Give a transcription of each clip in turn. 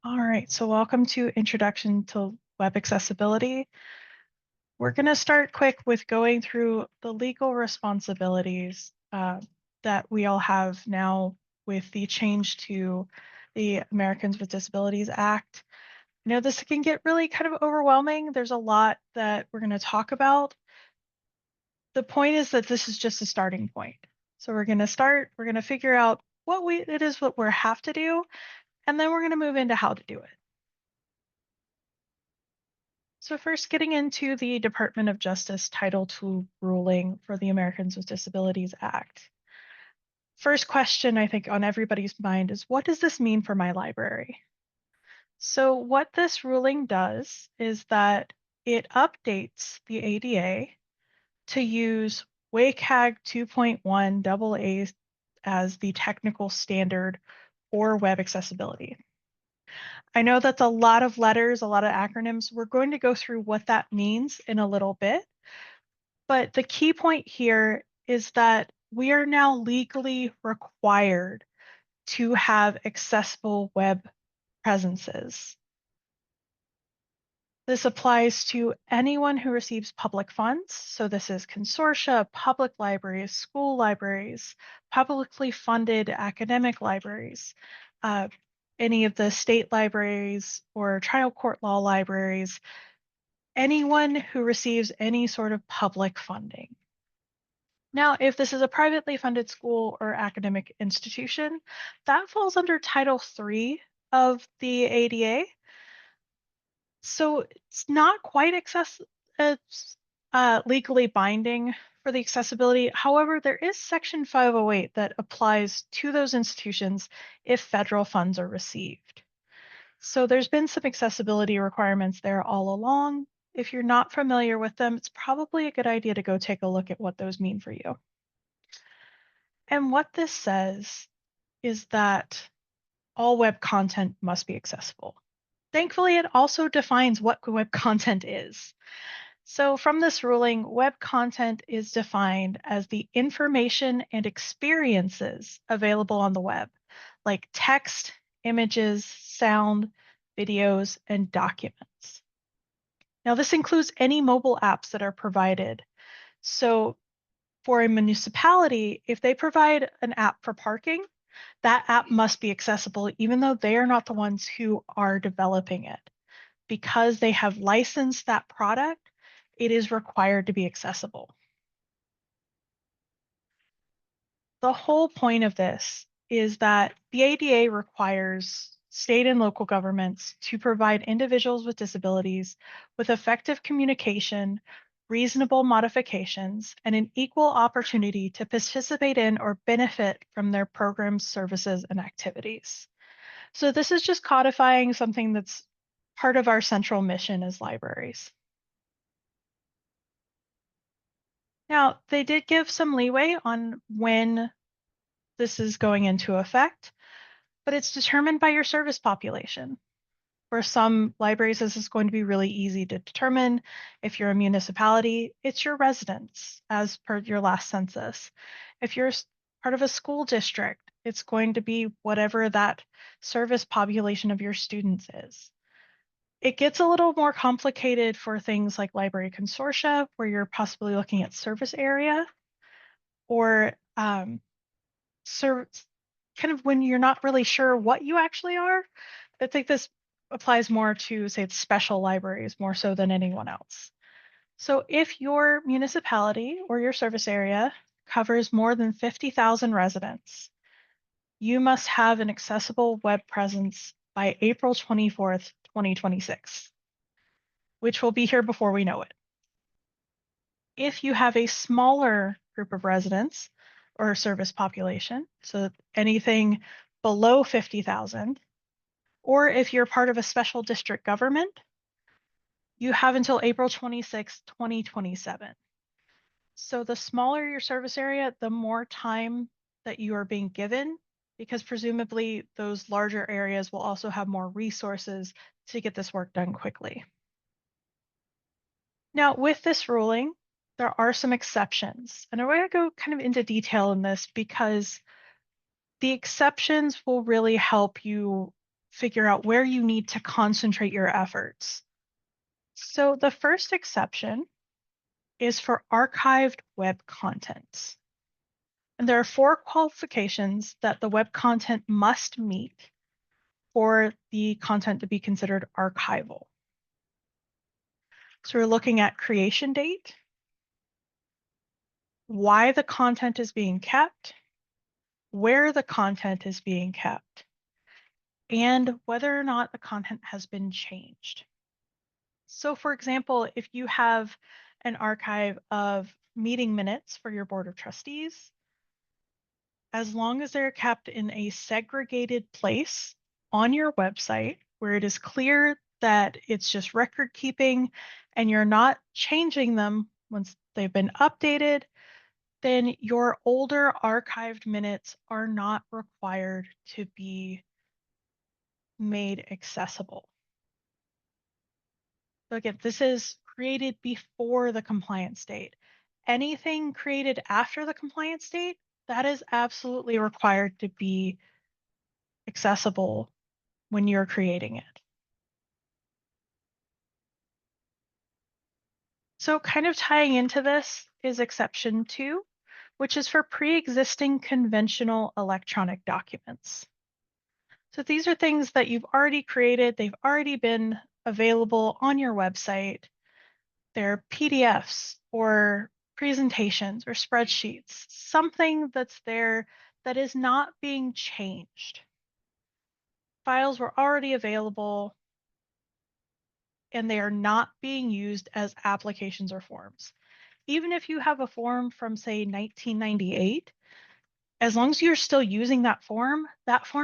All right, so welcome to Introduction to Web Accessibility. We're going to start quick with going through the legal responsibilities that we all have now with the change to the Americans with Disabilities Act. I know this can get really kind of overwhelming. There's a lot that we're going to talk about. The point is that this is just a starting point. So we're going to figure out what we have to do, and then we're going to move into how to do it. So first, getting into the Department of Justice Title II ruling for the Americans with Disabilities Act. First question I think on everybody's mind is, what does this mean for my library? So what this ruling does is that it updates the ADA to use WCAG 2.1 AA as the technical standard for web accessibility. I know that's a lot of letters, a lot of acronyms. We're going to go through what that means in a little bit. But the key point here is that we are now legally required to have accessible web presences. This applies to anyone who receives public funds. So this is consortia, public libraries, school libraries, publicly funded academic libraries, any of the state libraries or trial court law libraries, anyone who receives any sort of public funding. Now, if this is a privately funded school or academic institution, that falls under Title III of the ADA. So it's not quite legally binding for the accessibility. However, there is Section 508 that applies to those institutions if federal funds are received. So there's been some accessibility requirements there all along. If you're not familiar with them, it's probably a good idea to go take a look at what those mean for you. And what this says is that all web content must be accessible. Thankfully, it also defines what web content is. So from this ruling, web content is defined as the information and experiences available on the web, like text, images, sound, videos, and documents. Now, this includes any mobile apps that are provided. So for a municipality, if they provide an app for parking, that app must be accessible, even though they are not the ones who are developing it. Because they have licensed that product, it is required to be accessible. The whole point of this is that the ADA requires state and local governments to provide individuals with disabilities with effective communication, reasonable modifications, and an equal opportunity to participate in or benefit from their programs, services, and activities. So this is just codifying something that's part of our central mission as libraries. Now, they did give some leeway on when this is going into effect, but it's determined by your service population. For some libraries, this is going to be really easy to determine. If you're a municipality, it's your residents, as per your last census. If you're part of a school district, it's going to be whatever that service population of your students is. It gets a little more complicated for things like library consortia, where you're possibly looking at service area, or kind of when you're not really sure what you actually are. I think this applies more to, say, it's special libraries more so than anyone else. So if your municipality or your service area covers more than 50,000 residents, you must have an accessible web presence by April 24th, 2026, which will be here before we know it. If you have a smaller group of residents or service population, so anything below 50,000, or if you're part of a special district government, you have until April 26, 2027. So the smaller your service area, the more time that you are being given, because presumably those larger areas will also have more resources to get this work done quickly. Now, with this ruling, there are some exceptions, and I'm going to go kind of into detail in this because the exceptions will really help you figure out where you need to concentrate your efforts. So the first exception is for archived web content. And there are 4 qualifications that the web content must meet for the content to be considered archival. So we're looking at creation date, why the content is being kept, where the content is being kept, and whether or not the content has been changed. So for example, if you have an archive of meeting minutes for your board of trustees, as long as they're kept in a segregated place on your website where it is clear that it's just record keeping and you're not changing them once they've been updated, then your older archived minutes are not required to be made accessible. So again, this is created before the compliance date. Anything created after the compliance date, that is absolutely required to be accessible when you're creating it. So kind of tying into this is exception 2, which is for pre-existing conventional electronic documents. So these are things that you've already created, they've already been available on your website. They're PDFs or presentations or spreadsheets, something that's there that is not being changed. Files were already available and they are not being used as applications or forms. Even if you have a form from, say, 1998, as long as you're still using that form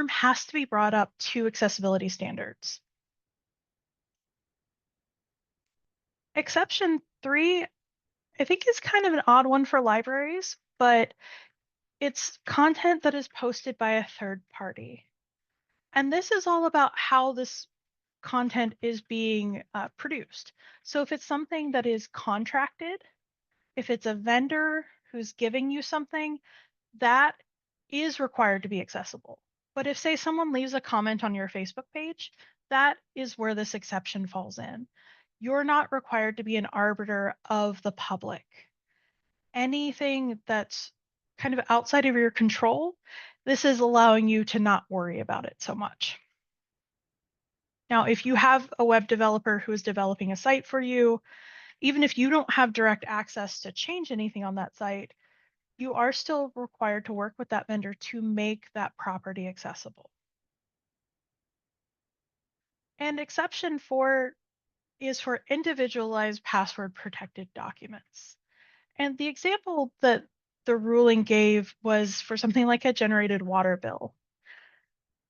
has to be brought up to accessibility standards. Exception 3, I think, is kind of an odd one for libraries, but it's content that is posted by a third party. And this is all about how this content is being produced. So if it's something that is contracted, if it's a vendor who's giving you something, that is required to be accessible. But if, say, someone leaves a comment on your Facebook page, that is where this exception falls in. You're not required to be an arbiter of the public. Anything that's kind of outside of your control, this is allowing you to not worry about it so much. Now, if you have a web developer who is developing a site for you, even if you don't have direct access to change anything on that site, you are still required to work with that vendor to make that property accessible. And exception 4 is for individualized password protected documents. And the example that the ruling gave was for something like a generated water bill.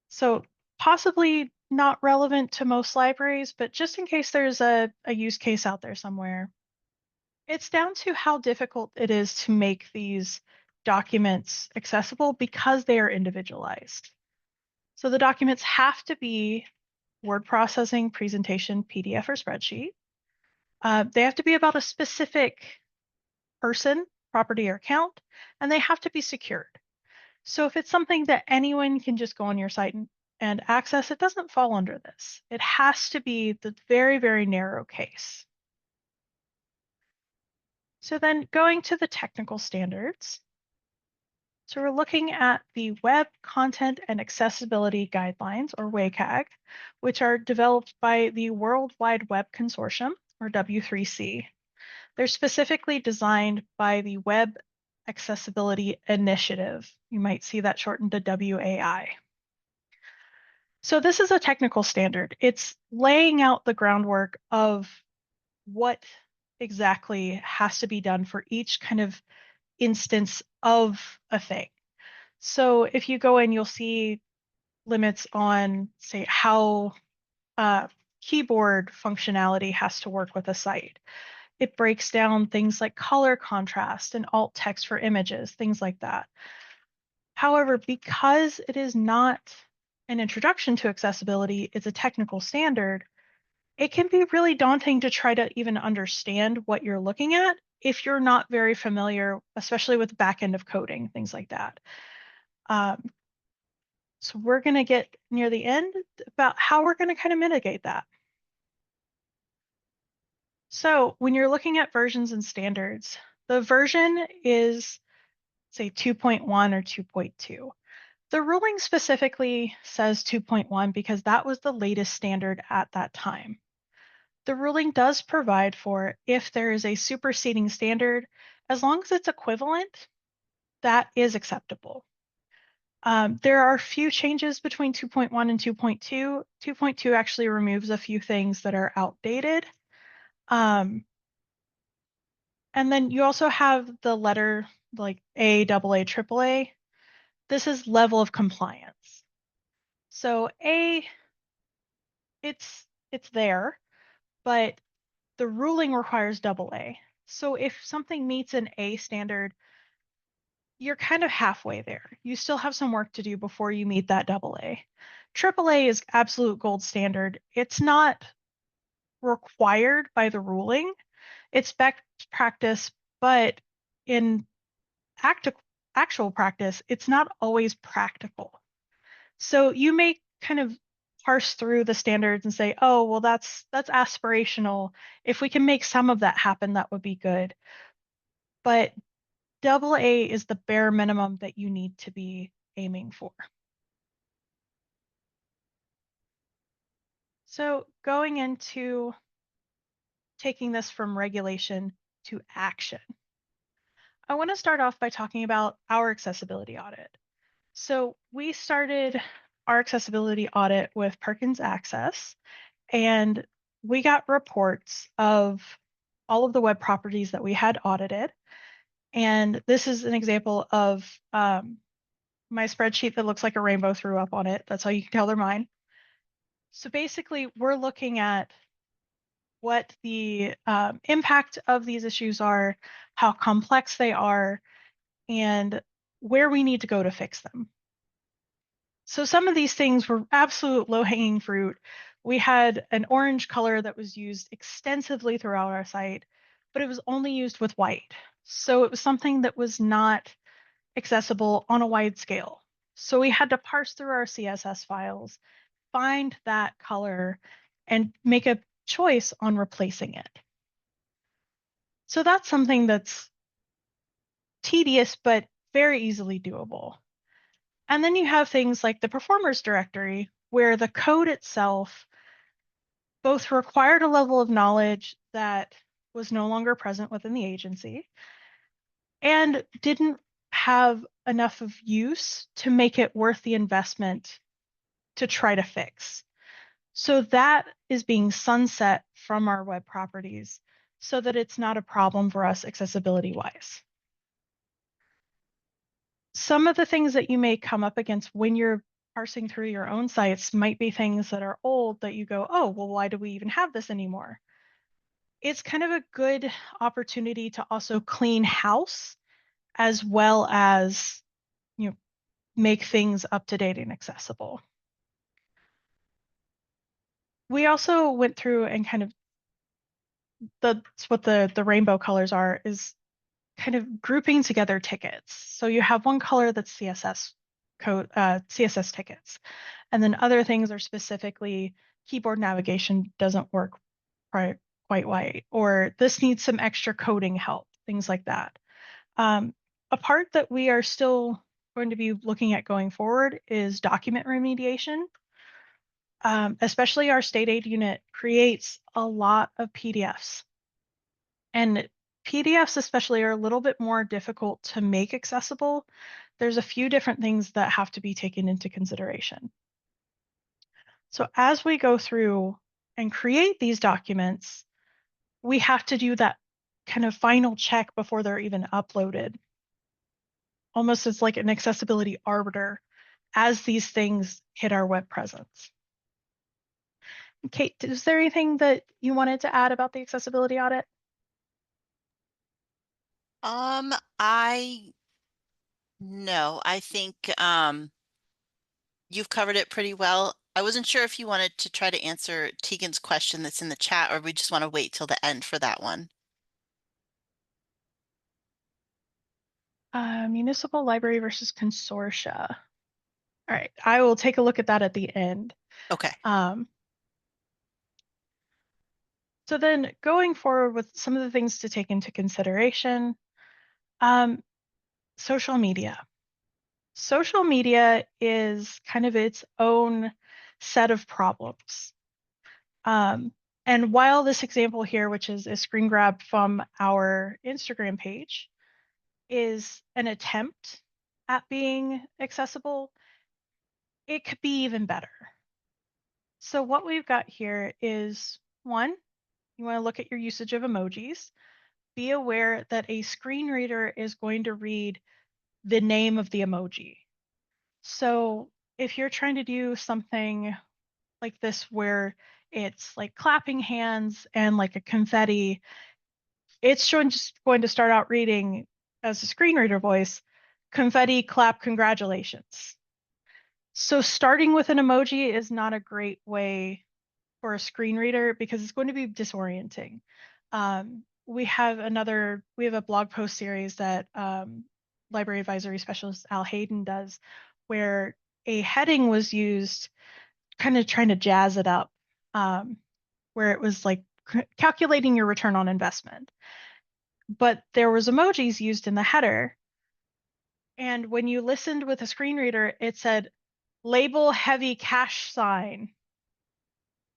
So possibly not relevant to most libraries, but just in case there's a use case out there somewhere. It's down to how difficult it is to make these documents accessible because they are individualized. So the documents have to be word processing, presentation, PDF, or spreadsheet. They have to be about a specific person, property, or account, and they have to be secured. So if it's something that anyone can just go on your site and access, it doesn't fall under this. It has to be the very, very narrow case. So then going to the technical standards. So we're looking at the Web Content and Accessibility Guidelines, or WCAG, which are developed by the World Wide Web Consortium, or W3C. They're specifically designed by the Web Accessibility Initiative. You might see that shortened to WAI. So this is a technical standard. It's laying out the groundwork of what exactly has to be done for each kind of instance of a thing. So if you go in, you'll see limits on, say, how keyboard functionality has to work with a site. It breaks down things like color contrast and alt text for images, things like that. However, because it is not an introduction to accessibility, it's a technical standard, it can be really daunting to try to even understand what you're looking at if you're not very familiar, especially with the back end of coding, things like that. So we're going to get near the end about how we're going to kind of mitigate that. So when you're looking at versions and standards, the version is, say, 2.1 or 2.2. The ruling specifically says 2.1 because that was the latest standard at that time. The ruling does provide for if there is a superseding standard, as long as it's equivalent, that is acceptable. There are a few changes between 2.1 and 2.2. 2.2 actually removes a few things that are outdated. And then you also have the letter like A, AA, AAA. This is level of compliance. So A, it's there, but the ruling requires AA. So if something meets an A standard, you're kind of halfway there. You still have some work to do before you meet that AA. AAA is absolute gold standard. It's not required by the ruling. It's best practice, but in actual practice, it's not always practical. So you may kind of parse through the standards and say, oh, well, that's aspirational. If we can make some of that happen, that would be good. But AA is the bare minimum that you need to be aiming for. So going into taking this from regulation to action, I want to start off by talking about our accessibility audit. So we started our accessibility audit with Perkins Access, and we got reports of all of the web properties that we had audited. And this is an example of my spreadsheet that looks like a rainbow threw up on it. That's how you can tell they're mine. So basically, we're looking at what the impact of these issues are, how complex they are, and where we need to go to fix them. So some of these things were absolute low-hanging fruit. We had an orange color that was used extensively throughout our site, but it was only used with white. So it was something that was not accessible on a wide scale. So we had to parse through our CSS files, find that color, and make a choice on replacing it. So that's something that's tedious, but very easily doable. And then you have things like the performers directory, where the code itself both required a level of knowledge that was no longer present within the agency and didn't have enough of use to make it worth the investment to try to fix. So that is being sunset from our web properties so that it's not a problem for us accessibility wise. Some of the things that you may come up against when you're parsing through your own sites might be things that are old that you go, oh, well, why do we even have this anymore? It's kind of a good opportunity to also clean house as well as, you know, make things up to date and accessible. We also went through and kind of that's what the rainbow colors are, is kind of grouping together tickets. So you have one color that's CSS code, CSS tickets, and then other things are specifically keyboard navigation doesn't work quite right, or this needs some extra coding help, things like that. A part that we are still going to be looking at going forward is document remediation. Especially our state aid unit creates a lot of PDFs. And PDFs especially are a little bit more difficult to make accessible. There's a few different things that have to be taken into consideration. So as we go through and create these documents, we have to do that kind of final check before they're even uploaded. Almost as like an accessibility arbiter as these things hit our web presence. Kate, is there anything that you wanted to add about the accessibility audit? I no, I think you've covered it pretty well. I wasn't sure if you wanted to try to answer Tegan's question that's in the chat, or we just want to wait till the end for that one. Municipal library versus consortia. All right, I will take a look at that at the end. Okay. Um, so then going forward with some of the things to take into consideration, um, social media. Social media is kind of its own set of problems. Um, and while this example here, which is a screen grab from our Instagram page, is an attempt at being accessible, it could be even better. So what we've got here is one, you want to look at your usage of emojis. Be aware that a screen reader is going to read the name of the emoji. So if you're trying to do something like this where it's like clapping hands and like a confetti, it's just going to start out reading as a screen reader voice, confetti, clap, congratulations. So starting with an emoji is not a great way for a screen reader because it's going to be disorienting. We have a blog post series that library advisory specialist Al Hayden does where a heading was used kind of trying to jazz it up, where it was like calculating your return on investment. But there was emojis used in the header. And when you listened with a screen reader, it said label heavy cash sign.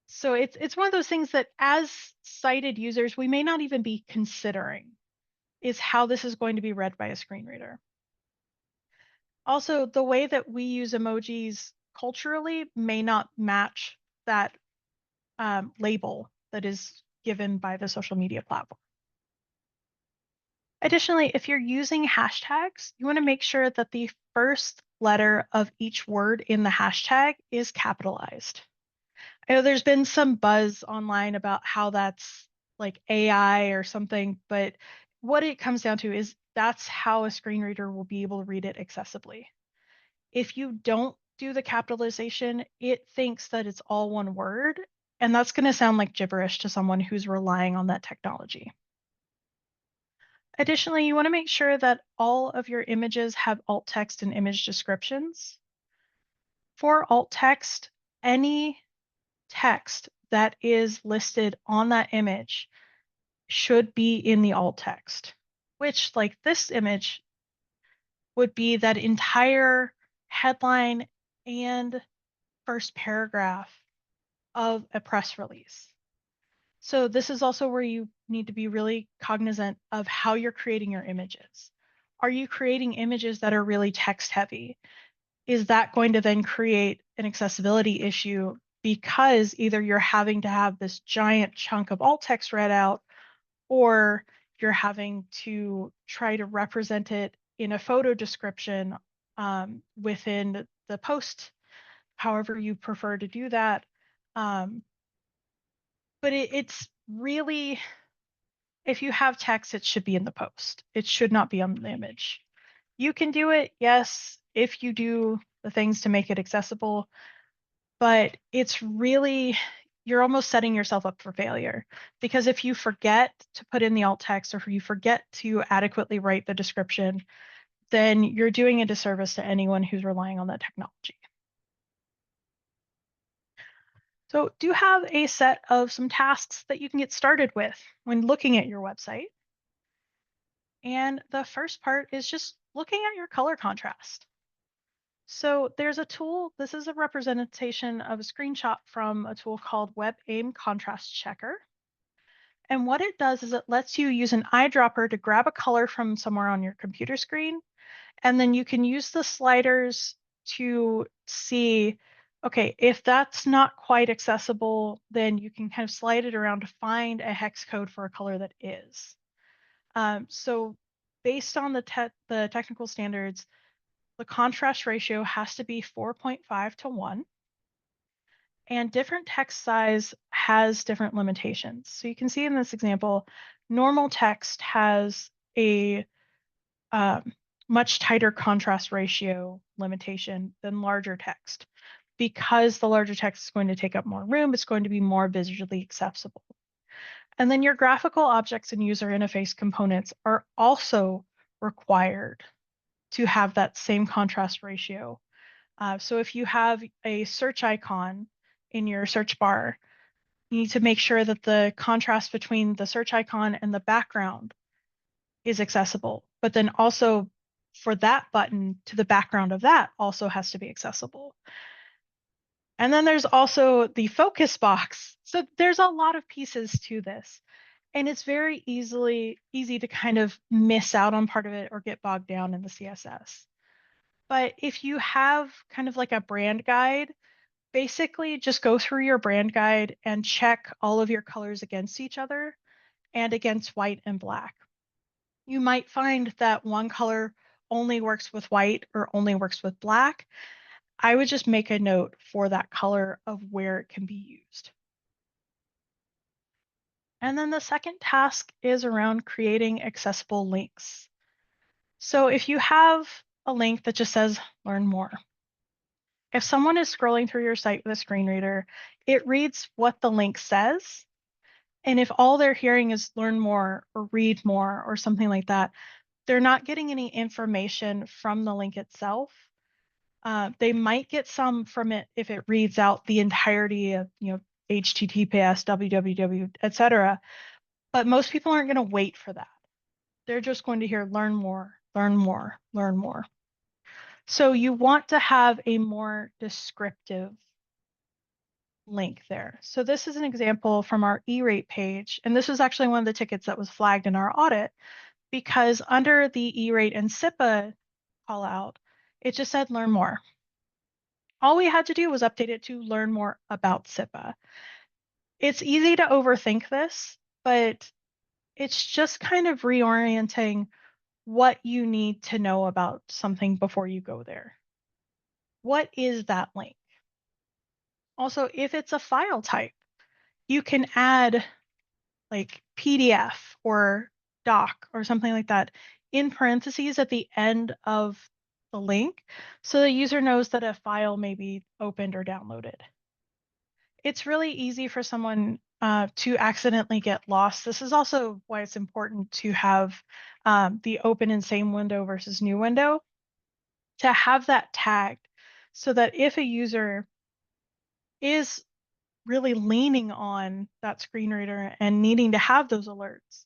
So it's one of those things that as sighted users, we may not even be considering is how this is going to be read by a screen reader. Also, the way that we use emojis culturally may not match that label that is given by the social media platform. Additionally, if you're using hashtags, you want to make sure that the first letter of each word in the hashtag is capitalized. I know there's been some buzz online about how that's like AI or something, but what it comes down to is that's how a screen reader will be able to read it accessibly. If you don't do the capitalization, it thinks that it's all one word, and that's going to sound like gibberish to someone who's relying on that technology. Additionally, you want to make sure that all of your images have alt text and image descriptions. For alt text, any text that is listed on that image should be in the alt text, which, like this image, would be that entire headline and first paragraph of a press release. So this is also where you need to be really cognizant of how you're creating your images. Are you creating images that are really text heavy? Is that going to then create an accessibility issue because either you're having to have this giant chunk of alt text read out or you're having to try to represent it in a photo description within the post, however you prefer to do that. But it's really, if you have text, it should be in the post. It should not be on the image. You can do it, yes, if you do the things to make it accessible, but it's really, you're almost setting yourself up for failure because if you forget to put in the alt text or if you forget to adequately write the description, then you're doing a disservice to anyone who's relying on that technology. So do have a set of some tasks that you can get started with when looking at your website. And the first part is just looking at your color contrast. So there's a tool, this is a representation of a screenshot from a tool called WebAIM Contrast Checker. And what it does is it lets you use an eyedropper to grab a color from somewhere on your computer screen, and then you can use the sliders to see, okay, if that's not quite accessible, then you can kind of slide it around to find a hex code for a color that is. So based on the technical standards, the contrast ratio has to be 4.5 to 1. And different text size has different limitations. So you can see in this example, normal text has a much tighter contrast ratio limitation than larger text. Because the larger text is going to take up more room, it's going to be more visually accessible. And then your graphical objects and user interface components are also required to have that same contrast ratio. So if you have a search icon in your search bar, you need to make sure that the contrast between the search icon and the background is accessible. But then also for that button to the background of that also has to be accessible. And then there's also the focus box. So there's a lot of pieces to this. And it's very easy to kind of miss out on part of it or get bogged down in the CSS. But if you have kind of like a brand guide, basically just go through your brand guide and check all of your colors against each other and against white and black. You might find that one color only works with white or only works with black. I would just make a note for that color of where it can be used. And then the second task is around creating accessible links. So if you have a link that just says learn more, if someone is scrolling through your site with a screen reader, it reads what the link says. And if all they're hearing is learn more or read more or something like that, they're not getting any information from the link itself. They might get some from it if it reads out the entirety of, HTTPS, www, etc. But most people aren't going to wait for that. They're just going to hear learn more, learn more, learn more. So you want to have a more descriptive link there. So this is an example from our E-rate page, and this was actually one of the tickets that was flagged in our audit because under the E-rate and SIPA call out, it just said learn more. All we had to do was update it to learn more about SIPA. It's easy to overthink this, but it's just kind of reorienting what you need to know about something before you go there. What is that link? Also, if it's a file type, you can add like PDF or doc or something like that in parentheses at the end of the link so the user knows that a file may be opened or downloaded. It's really easy for someone to accidentally get lost. This is also why it's important to have the open in same window versus new window, to have that tagged so that if a user is really leaning on that screen reader and needing to have those alerts,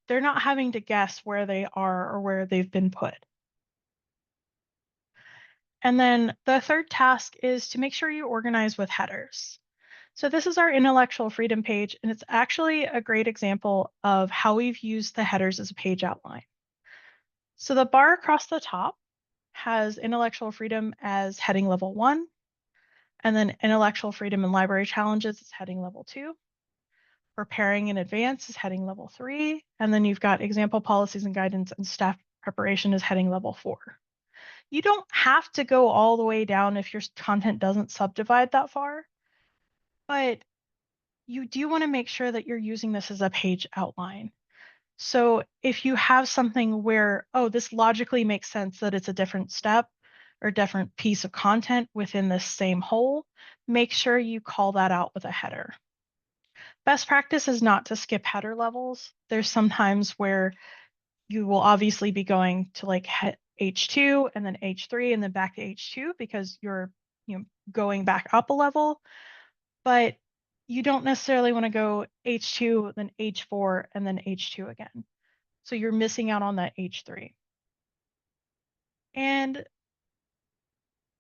they're not having to guess where they are or where they've been put. And then the third task is to make sure you organize with headers. So this is our intellectual freedom page, and it's actually a great example of how we've used the headers as a page outline. So the bar across the top has intellectual freedom as heading level 1, and then intellectual freedom and library challenges is heading level 2. Preparing in advance is heading level 3, and then you've got example policies and guidance and staff preparation is heading level 4. You don't have to go all the way down if your content doesn't subdivide that far, but you do want to make sure that you're using this as a page outline. So if you have something where, oh, this logically makes sense that it's a different step or different piece of content within this same whole, make sure you call that out with a header. Best practice is not to skip header levels. There's sometimes where you will obviously be going to like H2 and then H3 and then back to H2 because you're going back up a level, but you don't necessarily want to go H2, then H4, and then H2 again. So you're missing out on that H3. And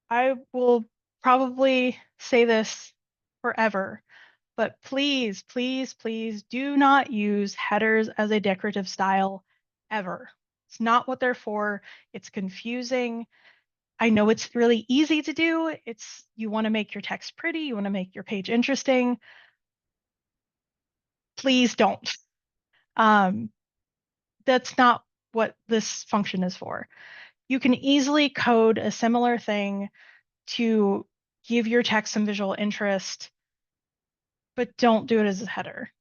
I will probably say this forever, but please, please, please do not use headers as a decorative style ever. It's not what they're for. It's confusing. I know it's really easy to do. You want to make your text pretty, you want to make your page interesting. Please don't. That's not what this function is for. You can easily code a similar thing to give your text some visual interest, but don't do it as a header.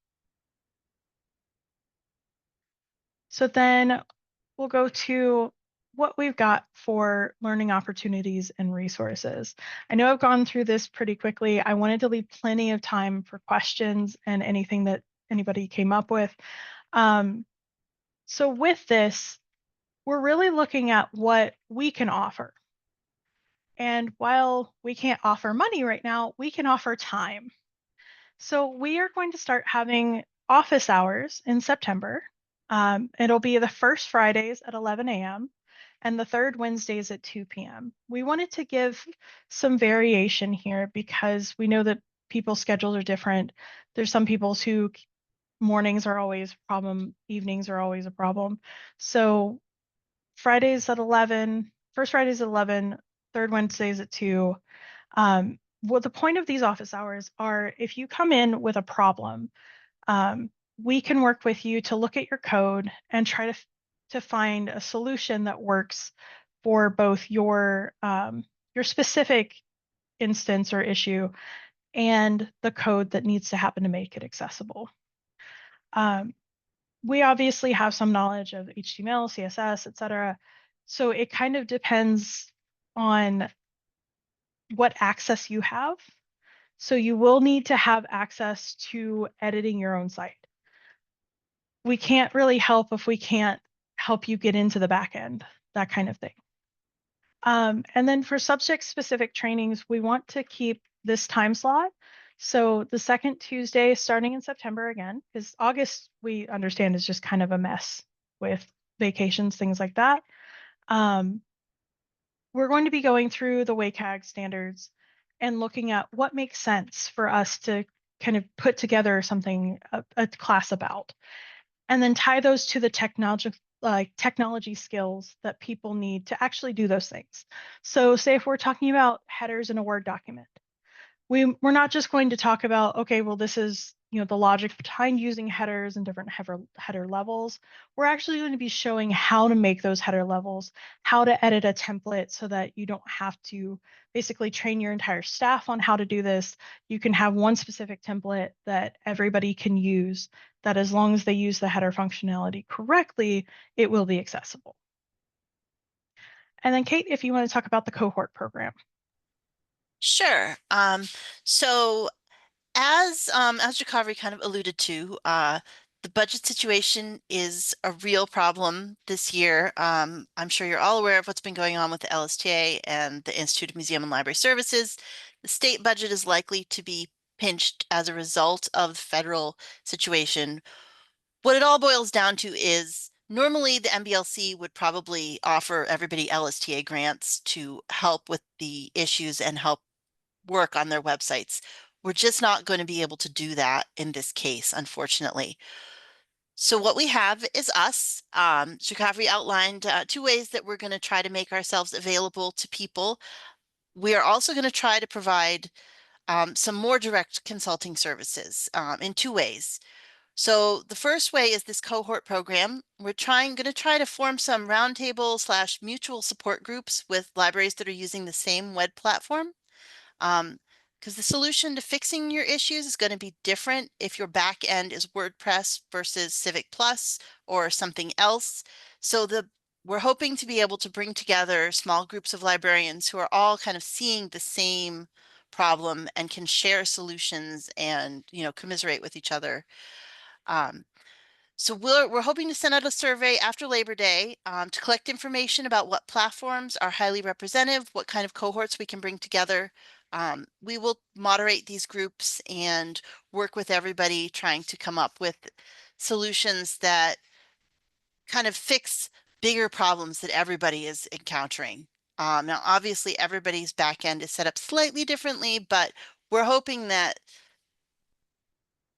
So then we'll go to what we've got for learning opportunities and resources. I know I've gone through this pretty quickly. I wanted to leave plenty of time for questions and anything that anybody came up with. So with this, we're really looking at what we can offer. And while we can't offer money right now, we can offer time. So we are going to start having office hours in September. It'll be the first Fridays at 11 a.m. and the third Wednesdays at 2 p.m. We wanted to give some variation here because we know that people's schedules are different. There's some people's who mornings are always a problem, evenings are always a problem. So Fridays at 11, first Fridays at 11, third Wednesdays at 2. Well, the point of these office hours are if you come in with a problem, um, we can work with you to look at your code and try to find a solution that works for both your specific instance or issue and the code that needs to happen to make it accessible. Um, we obviously have some knowledge of HTML, CSS, etc. So it kind of depends on what access you have. So you will need to have access to editing your own site. We can't really help if we can't help you get into the back end, that kind of thing. And then for subject specific trainings, we want to keep this time slot. So the second Tuesday starting in September again, because August we understand is just kind of a mess with vacations, things like that. Um, we're going to be going through the WCAG standards and looking at what makes sense for us to kind of put together something, a class about, and then tie those to the technology skills that people need to actually do those things. So say if we're talking about headers in a Word document, we're not just going to talk about, okay, well, this is, the logic behind using headers and different header levels. We're actually going to be showing how to make those header levels, how to edit a template so that you don't have to basically train your entire staff on how to do this. You can have one specific template that everybody can use, that as long as they use the header functionality correctly, it will be accessible. And then Kate, if you want to talk about the cohort program. Sure. So as Jakavri kind of alluded to, the budget situation is a real problem this year. I'm sure you're all aware of what's been going on with the LSTA and the Institute of Museum and Library Services. The state budget is likely to be pinched as a result of the federal situation. What it all boils down to is normally the MBLC would probably offer everybody LSTA grants to help with the issues and help work on their websites. We're just not going to be able to do that in this case, unfortunately. So what we have is us. Shakavri outlined 2 ways that we're going to try to make ourselves available to people. We are also going to try to provide some more direct consulting services in 2 ways. So the first way is this cohort program. We're going to try to form some roundtable/mutual support groups with libraries that are using the same web platform. Because the solution to fixing your issues is going to be different if your back end is WordPress versus Civic Plus or something else. So we're hoping to be able to bring together small groups of librarians who are all kind of seeing the same problem and can share solutions and commiserate with each other. So we're hoping to send out a survey after Labor Day to collect information about what platforms are highly representative, what kind of cohorts we can bring together. We will moderate these groups and work with everybody trying to come up with solutions that kind of fix bigger problems that everybody is encountering. Now, obviously, everybody's back end is set up slightly differently, but we're hoping that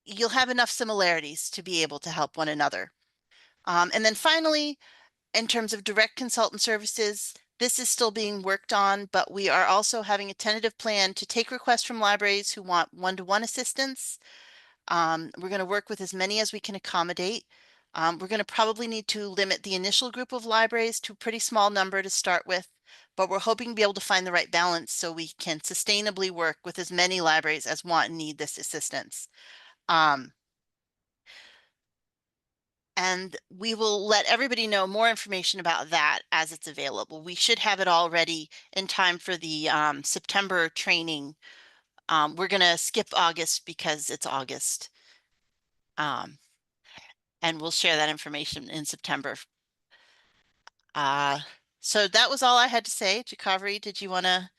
you'll have enough similarities to be able to help one another. And then finally, in terms of direct consultant services, this is still being worked on, but we are also having a tentative plan to take requests from libraries who want one-to-one assistance. We're going to work with as many as we can accommodate. We're going to probably need to limit the initial group of libraries to a pretty small number to start with, but we're hoping to be able to find the right balance so we can sustainably work with as many libraries as want and need this assistance. And we will let everybody know more information about that as it's available. We should have it all ready in time for the September training. We're going to skip August because it's August. And we'll share that information in September. So that was all I had to say. Jakavri, did you want to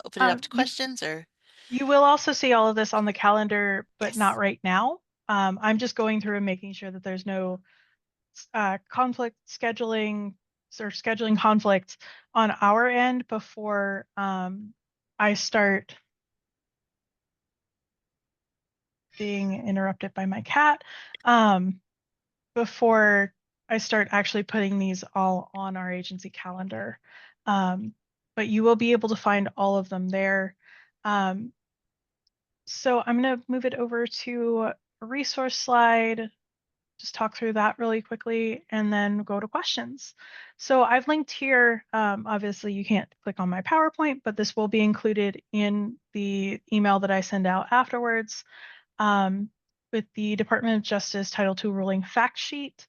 open it up to You questions or? you will also see all of this on the calendar, but not Yes. right now. I'm just going through and making sure that there's no conflict scheduling or scheduling conflicts on our end before I start being interrupted by my cat. Before I start actually putting these all on our agency calendar. But you will be able to find all of them there. So I'm going to move it over to a resource slide, just talk through that really quickly, and then go to questions. So I've linked here, obviously you can't click on my PowerPoint, but this will be included in the email that I send out afterwards with the Department of Justice Title II ruling fact sheet,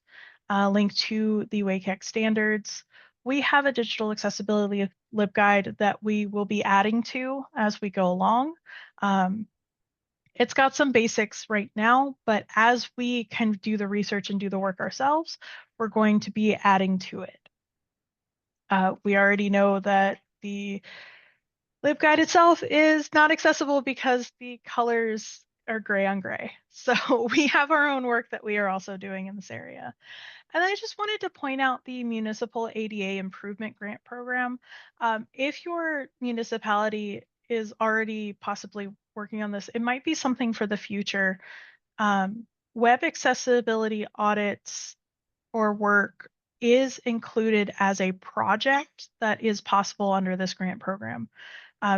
linked to the WCAG standards. We have a digital accessibility LibGuide that we will be adding to as we go along. It's got some basics right now, but as we can do the research and do the work ourselves, we're going to be adding to it. We already know that the LibGuide itself is not accessible because the colors are gray on gray. So we have our own work that we are also doing in this area. And I just wanted to point out the Municipal ADA Improvement Grant Program. If your municipality is already possibly working on this, it might be something for the future. Web accessibility audits or work is included as a project that is possible under this grant program.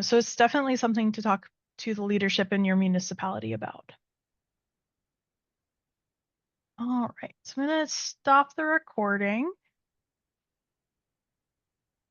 So it's definitely something to talk to the leadership in your municipality about. All right, so I'm going to stop the recording.